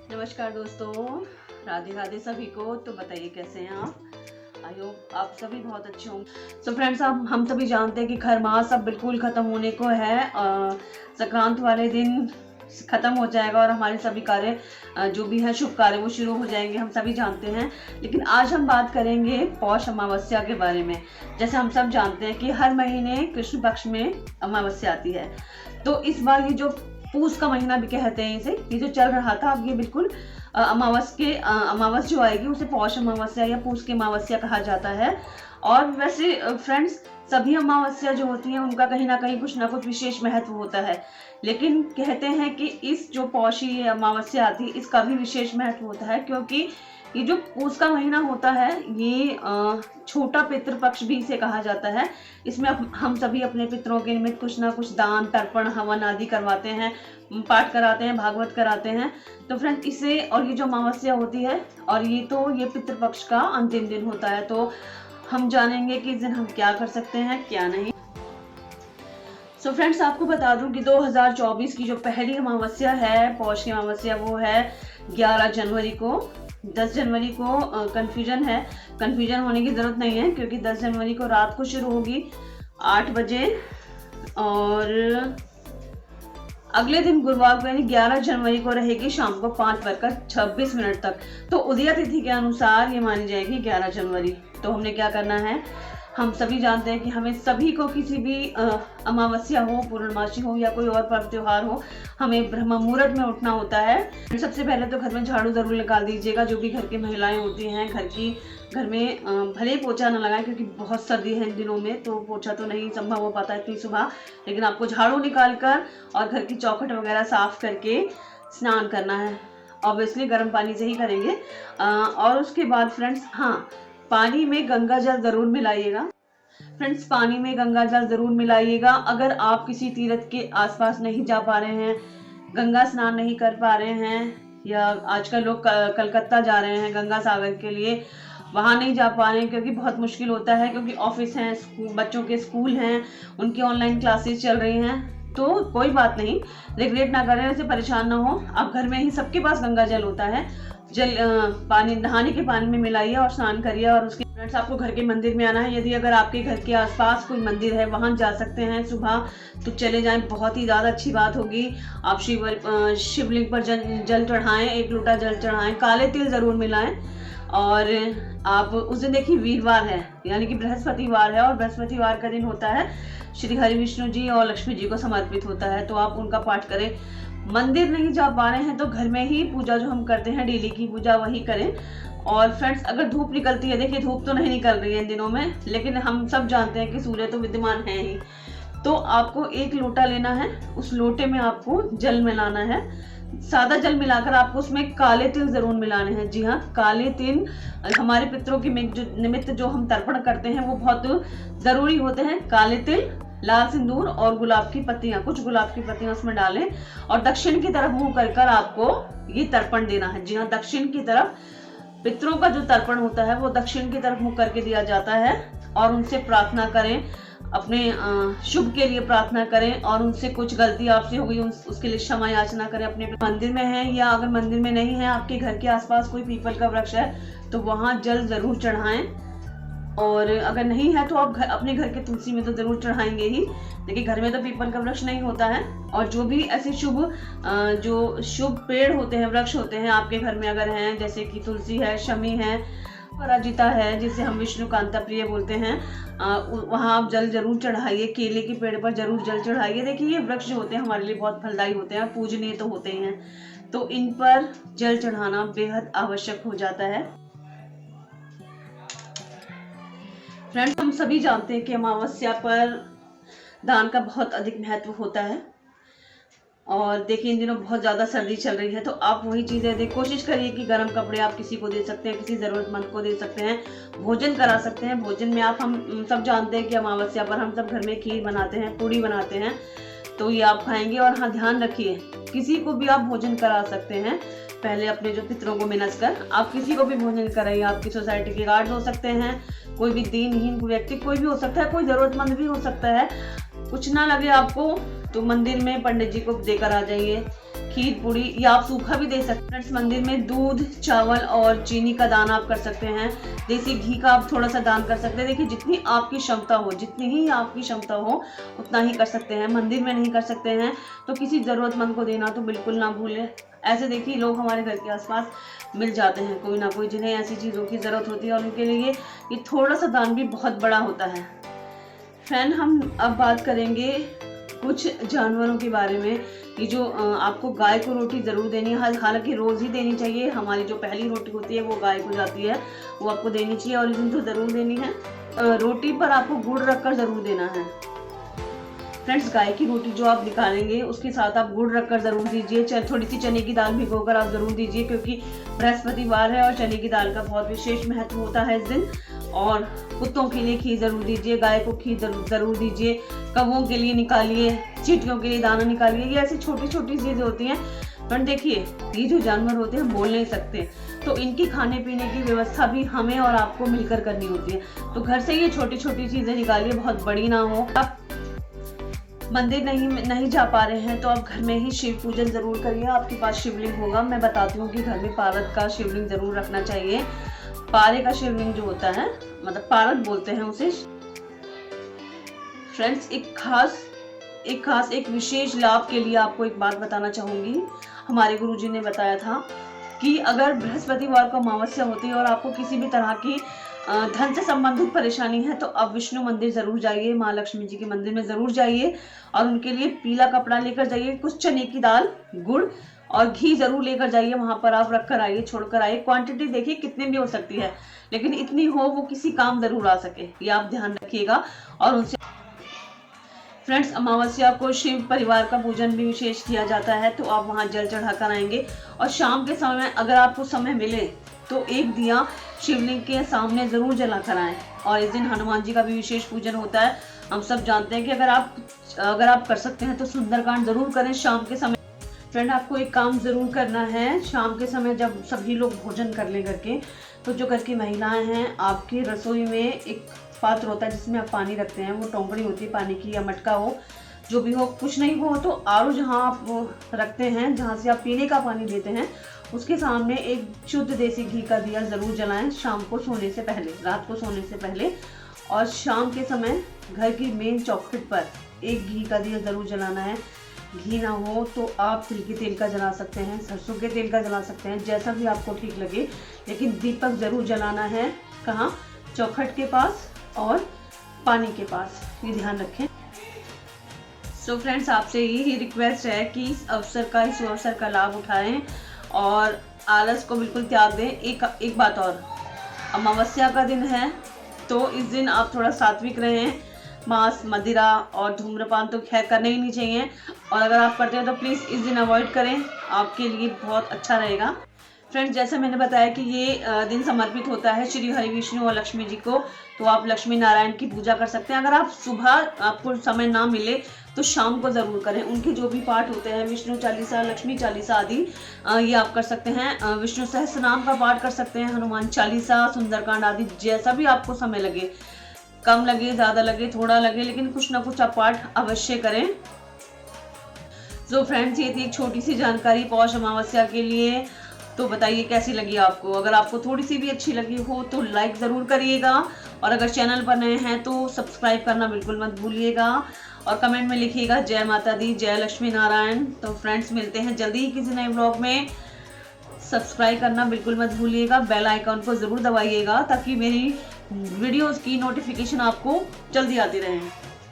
नमस्कार दोस्तों, राधे राधे सभी को। तो बताइए कैसे हैं आप। आई होप आप सभी बहुत अच्छे होंगे। सो फ्रेंड्स, अब हम सभी जानते हैं कि खर मास अब बिल्कुल ख़त्म होने को है। संक्रांत वाले दिन ख़त्म हो जाएगा और हमारे सभी कार्य जो भी हैं शुभ कार्य वो शुरू हो जाएंगे, हम सभी जानते हैं। लेकिन आज हम बात करेंगे पौष अमावस्या के बारे में। जैसे हम सब जानते हैं कि हर महीने कृष्ण पक्ष में अमावस्या आती है। तो इस बार ये जो पूस का महीना भी कहते हैं इसे, ये जो चल रहा था, अब ये बिल्कुल अमावस जो आएगी उसे पौष अमावस्या या पूस की अमावस्या कहा जाता है। और वैसे फ्रेंड्स, सभी अमावस्या जो होती हैं उनका कहीं ना कहीं कुछ ना कुछ विशेष महत्व होता है। लेकिन कहते हैं कि इस जो पौषी अमावस्या आती है इसका भी विशेष महत्व होता है, क्योंकि ये जो पूस का महीना होता है ये छोटा पितृपक्ष भी इसे कहा जाता है। इसमें हम सभी अपने पितरों के निमित्त कुछ ना कुछ दान, तर्पण, हवन आदि करवाते हैं, पाठ कराते हैं, भागवत कराते हैं। तो फ्रेंड्स, इसे और ये जो अमावस्या होती है और ये पितृपक्ष का अंतिम दिन होता है। तो हम जानेंगे कि इस दिन हम क्या कर सकते हैं, क्या नहीं। सो फ्रेंड्स, आपको बता दूं कि 2024 की जो पहली अमावस्या है, पौष की अमावस्या, वो है 11 जनवरी को। 10 जनवरी को कंफ्यूजन होने की जरूरत नहीं है, क्योंकि 10 जनवरी को रात को शुरू होगी 8 बजे और अगले दिन गुरुवार को यानी 11 जनवरी को रहेगी शाम को 5:26 तक। तो उदय तिथि के अनुसार ये मानी जाएगी 11 जनवरी। तो हमने क्या करना है, हम सभी जानते हैं कि हमें सभी को किसी भी अमावस्या हो, पूर्णमासी हो या कोई और पर्व त्योहार हो, हमें ब्रह्म मुहूर्त में उठना होता है। सबसे पहले तो घर में झाड़ू जरूर निकाल दीजिएगा। जो भी घर की महिलाएं होती हैं घर में भले ही पोछा न लगाएं, क्योंकि बहुत सर्दी है इन दिनों में, तो पोछा तो नहीं संभव हो पाता इतनी सुबह। लेकिन आपको झाड़ू निकाल कर और घर की चौखट वगैरह साफ करके स्नान करना है। ऑब्वियसली गर्म पानी से ही करेंगे। और उसके बाद फ्रेंड्स, हाँ, पानी में गंगा जल जरूर मिलाइएगा। फ्रेंड्स, पानी में गंगा जल जरूर मिलाइएगा। अगर आप किसी तीर्थ के आसपास नहीं जा पा रहे हैं, गंगा स्नान नहीं कर पा रहे हैं, या आजकल लोग कलकत्ता जा रहे हैं गंगा सागर के लिए, वहां नहीं जा पा रहे हैं क्योंकि बहुत मुश्किल होता है, क्योंकि ऑफिस हैं, बच्चों के स्कूल हैं, उनकी ऑनलाइन क्लासेस चल रही हैं, तो कोई बात नहीं, रिग्रेट ना करें, वैसे परेशान ना हो। आप घर में ही, सबके पास गंगा जल होता है, पानी नहाने के पानी में मिलाइए और स्नान करिए। और उसके फ्रेंड्स, आपको घर के मंदिर में आना है। यदि अगर आपके घर के आसपास कोई मंदिर है, वहां जा सकते हैं सुबह, तो चले जाएं, बहुत ही ज़्यादा अच्छी बात होगी। आप शिवलिंग पर जल चढ़ाएं, 1 लोटा जल चढ़ाएं, काले तिल जरूर मिलाएं। और आप उस दिन देखिए वीरवार है, यानी कि बृहस्पतिवार है, और बृहस्पतिवार का दिन होता है श्री हरि विष्णु जी और लक्ष्मी जी को समर्पित होता है, तो आप उनका पाठ करें। मंदिर नहीं जा पा रहे हैं तो घर में ही पूजा जो हम करते हैं, डेली की पूजा, वही करें। और फ्रेंड्स, अगर धूप निकलती है, देखिए धूप तो नहीं निकल रही है इन दिनों में, लेकिन हम सब जानते हैं कि सूर्य तो विद्यमान है ही। तो आपको 1 लोटा लेना है, उस लोटे में आपको जल मिलाना है। सादा जल मिलाकर आपको उसमें काले तिल जरूर मिलाने हैं। जी हाँ, काले तिल हमारे पितरों के निमित्त जो हम तर्पण करते हैं वो बहुत जरूरी होते हैं। काले तिल, लाल सिंदूर और गुलाब की पत्तियां, कुछ गुलाब की पत्तियां उसमें डालें और दक्षिण की तरफ मुंह कर आपको ये तर्पण देना है। जी हाँ, दक्षिण की तरफ पितरों का जो तर्पण होता है वो दक्षिण की तरफ मुंह करके दिया जाता है। और उनसे प्रार्थना करें, अपने शुभ के लिए प्रार्थना करें, और उनसे कुछ गलती आपसे हो गई उसके लिए क्षमा याचना करें। अपने मंदिर में है या अगर मंदिर में नहीं है, आपके घर के आसपास कोई पीपल का वृक्ष है, तो वहां जल जरूर चढ़ाएं। और अगर नहीं है तो आप अपने घर के तुलसी में तो जरूर चढ़ाएंगे ही, लेकिन घर में तो पीपल का वृक्ष नहीं होता है। और जो भी ऐसे जो शुभ पेड़ होते हैं, वृक्ष होते हैं आपके घर में अगर हैं, जैसे कि तुलसी है, शमी है, पराजिता है, जिसे हम विष्णुकांता प्रिय बोलते हैं, वहां आप जल जरूर चढ़ाइए। केले के पेड़ पर जरूर जल चढ़ाइए। देखिए, ये वृक्ष जो होते हैं हमारे लिए बहुत फलदायी होते हैं, पूजनीय तो होते ही हैं, तो इन पर जल चढ़ाना बेहद आवश्यक हो जाता है। फ्रेंड्स, हम सभी जानते हैं कि अमावस्या पर दान का बहुत अधिक महत्व होता है। और देखिए, इन दिनों बहुत ज़्यादा सर्दी चल रही है, तो आप वही चीज़ें कोशिश करिए कि गर्म कपड़े आप किसी को दे सकते हैं, किसी ज़रूरतमंद को दे सकते हैं, भोजन करा सकते हैं। भोजन में हम सब जानते हैं कि अमावस्या पर हम सब घर में खीर बनाते हैं, पूड़ी बनाते हैं, तो ये आप खाएंगे। और हाँ, ध्यान रखिए, किसी को भी आप भोजन करा सकते हैं। पहले अपने जो पितरों को मिनस कर आप किसी को भी भोजन कराइए। आपकी सोसाइटी के गार्ड हो सकते हैं, कोई भी दीनहीन व्यक्ति कोई भी हो सकता है, कोई जरूरतमंद भी हो सकता है। कुछ ना लगे आपको तो मंदिर में पंडित जी को देकर आ जाइए। खीर पूड़ी, या आप सूखा भी दे सकते हैं। फ्रेंड्स, मंदिर में दूध, चावल और चीनी का दान आप कर सकते हैं। देसी घी का आप थोड़ा सा दान कर सकते हैं। देखिए, जितनी आपकी क्षमता हो, जितनी ही आपकी क्षमता हो उतना ही कर सकते हैं। मंदिर में नहीं कर सकते हैं तो किसी ज़रूरतमंद को देना तो बिल्कुल ना भूलें। ऐसे देखिए, लोग हमारे घर के आसपास मिल जाते हैं, कोई ना कोई, जिन्हें ऐसी चीज़ों की ज़रूरत होती है, और उनके लिए ये थोड़ा सा दान भी बहुत बड़ा होता है। फ्रेंड, हम अब बात करेंगे कुछ जानवरों के बारे में। ये जो आपको गाय को रोटी ज़रूर देनी है, हालांकि रोज़ ही देनी चाहिए। हमारी जो पहली रोटी होती है वो गाय को जाती है, वो आपको देनी चाहिए, और इस दिन तो ज़रूर देनी है। रोटी पर आपको गुड़ रखकर ज़रूर देना है। फ्रेंड्स, गाय की रोटी जो आप निकालेंगे उसके साथ आप गुड़ रखकर ज़रूर दीजिए। थोड़ी सी चने की दाल भिगोकर आप ज़रूर दीजिए, क्योंकि बृहस्पतिवार है और चने की दाल का बहुत विशेष महत्व होता है इस दिन। और कुत्तों के लिए खीर ज़रूर दीजिए, गाय को खीर ज़रूर दीजिए, कौवों के लिए निकालिए, चींटियों के लिए दाना निकालिए। ये ऐसी छोटी छोटी चीज़ें होती हैं। पर देखिए, ये जो जानवर होते हैं बोल नहीं सकते, तो इनकी खाने पीने की व्यवस्था भी हमें और आपको मिलकर करनी होती है। तो घर से ये छोटी छोटी चीज़ें निकालिए, बहुत बड़ी ना हो। आप मंदिर नहीं जा पा रहे हैं तो आप घर में ही शिव पूजन जरूर करिए। आपके पास शिवलिंग होगा, मैं बताती हूँ कि घर में पारद का शिवलिंग जरूर रखना चाहिए। पारे का शिवलिंग जो होता है, मतलब पारद बोलते हैं उसे। फ्रेंड्स, एक विशेष लाभ के लिए आपको एक बात बताना चाहूंगी। हमारे गुरुजी ने बताया था कि अगर बृहस्पतिवार को अमावस्या होती है और आपको किसी भी तरह की धन से संबंधित परेशानी है तो आप विष्णु मंदिर जरूर जाइए, माँ लक्ष्मी जी के मंदिर में जरूर जाइए, और उनके लिए पीला कपड़ा लेकर जाइए, कुछ चने की दाल, गुड़ और घी जरूर लेकर जाइए। वहां पर आप रख कर आइए, छोड़कर आइए। क्वांटिटी देखिए कितनी भी हो सकती है, लेकिन इतनी हो वो किसी काम जरूर आ सके, ये आप ध्यान रखिएगा। और उनसे फ्रेंड्स, अमावस्या को शिव परिवार का पूजन भी विशेष किया जाता है, तो आप वहां जल चढ़ाकर आएंगे। और शाम के समय अगर आपको समय मिले तो एक दिया शिवलिंग के सामने जरूर जला कर आएं। और इस दिन हनुमान जी का भी विशेष पूजन होता है। हम सब जानते हैं कि अगर आप कर सकते हैं तो सुंदरकांड जरूर करें शाम के समय। फ्रेंड, आपको एक काम जरूर करना है। शाम के समय जब सभी लोग भोजन कर ले करके, तो जो घर की महिलाएं हैं, आपकी रसोई में एक पात्र होता है जिसमें आप पानी रखते हैं, वो टोंकरी होती है पानी की, या मटका हो, जो भी हो। कुछ नहीं हो तो आरो जहाँ आप रखते हैं, जहाँ से आप पीने का पानी देते हैं, उसके सामने एक शुद्ध देसी घी का दिया जरूर जलाएं शाम को सोने से पहले, रात को सोने से पहले। और शाम के समय घर की मेन चौखट पर एक घी का दिया जरूर जलाना है। घी ना हो तो आप तिल के तेल का जला सकते हैं, सरसों के तेल का जला सकते हैं, जैसा भी आपको ठीक लगे, लेकिन दीपक जरूर जलाना है। कहाँ? चौखट के पास और पानी के पास, ये ध्यान रखें। सो फ्रेंड्स, आपसे यही रिक्वेस्ट है कि इस अवसर का लाभ उठाएं और आलस को बिल्कुल त्याग दें। एक बात और, अमावस्या का दिन है तो इस दिन आप थोड़ा सात्विक रहें। मांस, मदिरा और धूम्रपान तो खैर करने ही नहीं चाहिए, और अगर आप करते हैं तो प्लीज़ इस दिन अवॉइड करें, आपके लिए बहुत अच्छा रहेगा। फ्रेंड्स, जैसे मैंने बताया कि ये दिन समर्पित होता है श्री हरि विष्णु और लक्ष्मी जी को, तो आप लक्ष्मी नारायण की पूजा कर सकते हैं। अगर आप सुबह आपको समय ना मिले तो शाम को ज़रूर करें। उनके जो भी पाठ होते हैं, विष्णु चालीसा, लक्ष्मी चालीसा आदि, ये आप कर सकते हैं। विष्णु सहस्त्रनाम का पाठ कर सकते हैं, हनुमान चालीसा, सुंदरकांड आदि, जैसा भी आपको समय लगे, कम लगे, ज़्यादा लगे, थोड़ा लगे, लेकिन कुछ ना कुछ आप पाठ अवश्य करें। तो फ्रेंड्स, ये थी एक छोटी सी जानकारी पौष अमावस्या के लिए। तो बताइए कैसी लगी आपको। अगर आपको थोड़ी सी भी अच्छी लगी हो तो लाइक ज़रूर करिएगा, और अगर चैनल पर नए हैं तो सब्सक्राइब करना बिल्कुल मत भूलिएगा, और कमेंट में लिखिएगा जय माता दी, जय लक्ष्मी नारायण। तो फ्रेंड्स, मिलते हैं जल्दी ही किसी नए ब्लॉग में। सब्सक्राइब करना बिल्कुल मत भूलिएगा, बेल आइकन को ज़रूर दबाइएगा ताकि मेरी वीडियोज़ की नोटिफिकेशन आपको जल्दी आती रहे।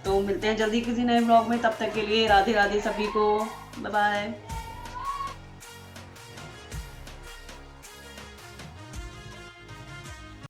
तो मिलते हैं जल्दी किसी नए ब्लॉग में, तब तक के लिए राधे राधे सभी को, बाय बाय।